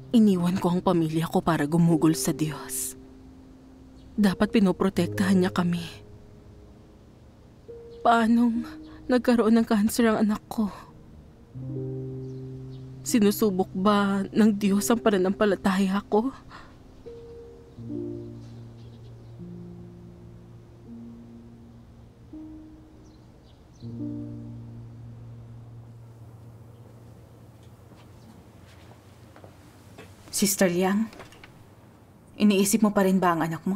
Iniwan ko ang pamilya ko para gumugol sa Diyos. Dapat pinoprotektahan niya kami. Paanong nagkaroon ng cancer ang anak ko? Sinusubok ba ng Diyos ang pananampalataya ko? Sister Liang, iniisip mo pa rin ba ang anak mo?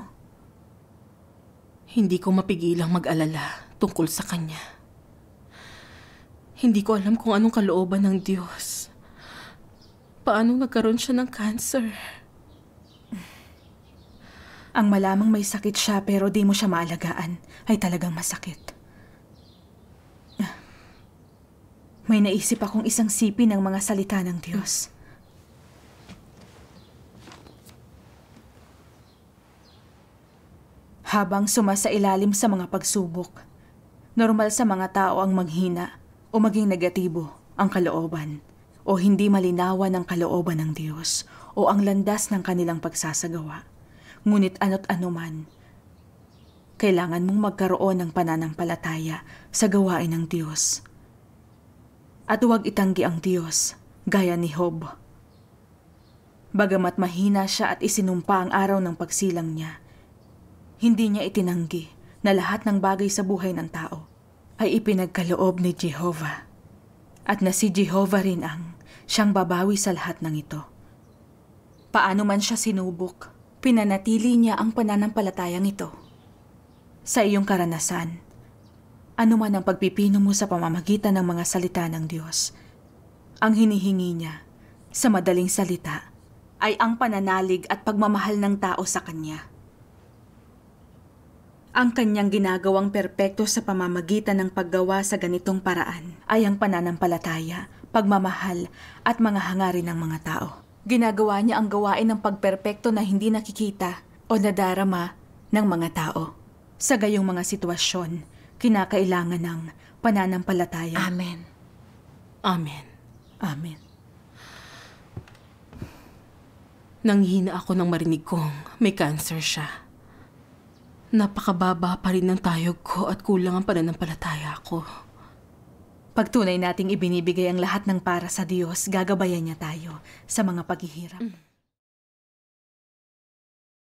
Hindi ko mapigilang mag-alala tungkol sa kanya. Hindi ko alam kung anong kalooban ng Diyos. Paano nagkaroon siya ng cancer? Ang malamang may sakit siya pero di mo siya maalagaan ay talagang masakit. May naisip akong isang sipi ng mga salita ng Diyos. Habang sumasailalim sa mga pagsubok, normal sa mga tao ang manghina o maging negatibo ang kalooban o hindi malinawan ang kalooban ng Diyos o ang landas ng kanilang pagsasagawa. Ngunit ano't anuman, kailangan mong magkaroon ng pananampalataya sa gawain ng Diyos. At huwag itanggi ang Diyos gaya ni Job. Bagamat mahina siya at isinumpa ang araw ng pagsilang niya, hindi niya itinanggi na lahat ng bagay sa buhay ng tao ay ipinagkaloob ni Jehovah at na si Jehovah rin ang siyang babawi sa lahat ng ito. Paano man siya sinubok, pinanatili niya ang pananampalatayang ito. Sa iyong karanasan, ano man ang pagpipino mo sa pamamagitan ng mga salita ng Diyos, ang hinihingi niya, sa madaling salita, ay ang pananalig at pagmamahal ng tao sa Kanya. Ang kanyang ginagawang perpekto sa pamamagitan ng paggawa sa ganitong paraan ay ang pananampalataya, pagmamahal at mga hangarin ng mga tao. Ginagawa niya ang gawain ng pagperpekto na hindi nakikita o nadarama ng mga tao. Sa gayong mga sitwasyon, kinakailangan ng pananampalataya. Amen. Amen. Amen. Nanghina ako nang marinig kong may cancer siya. Napakababa pa rin ng tayog ko at kulang ang pananampalataya ko. Pag tunay nating ibinibigay ang lahat ng para sa Diyos, gagabayan niya tayo sa mga paghihirap.